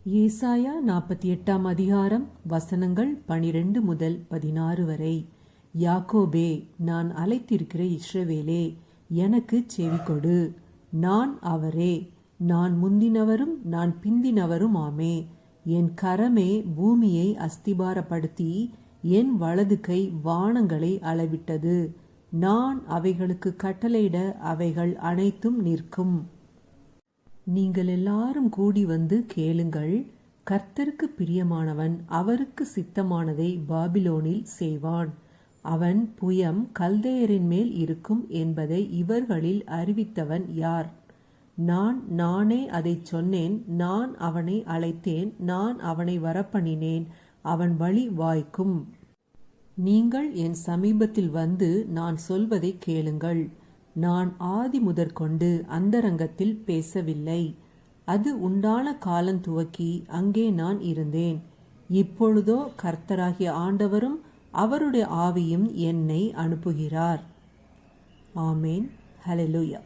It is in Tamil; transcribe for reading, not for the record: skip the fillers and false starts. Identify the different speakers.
Speaker 1: ஏசாயா 48 அதிகாரம் வசனங்கள் 12 முதல் 16 வரை. யாக்கோபே, நான் அழைத்திருக்கிற இஸ்ரவேலே, எனக்கு செவிகொடு. நான் அவரே, நான் முந்தினவரும் நான் பிந்தினவரும் ஆமே. என் கரமே பூமியை அஸ்திபாரப்படுத்தி என் வலது கை வானங்களை அளவிட்டது. நான் அவைகளுக்கு கட்டளையிட அவைகள் அனைத்தும் நிற்கும். நீங்கள் எல்லாரும் கூடி வந்து கேளுங்கள். கர்த்தருக்கு பிரியமானவன் அவருக்கு சித்தமானதை பாபிலோனில் செய்வான். அவன் புயம் கல்தேயரின் மேல் இருக்கும் என்பதை இவர்களில் அறிவித்தவன் யார்? நானே அதை சொன்னேன். நான் அவனை அழைத்தேன். நான் அவனை வரப்பண்ணினேன். அவன் வழி வாய்க்கும். நீங்கள் என் சமீபத்தில் வந்து நான் சொல்வதை கேளுங்கள். நான் ஆதி முதற்கொண்டு அந்தரங்கத்தில் பேசவில்லை. அது உண்டான காலம் துவக்கி அங்கே நான் இருந்தேன். இப்பொழுதோ கர்த்தராகிய ஆண்டவரும் அவருடைய ஆவியும் என்னை அனுப்புகிறார். ஆமேன். ஹல்லேலூயா.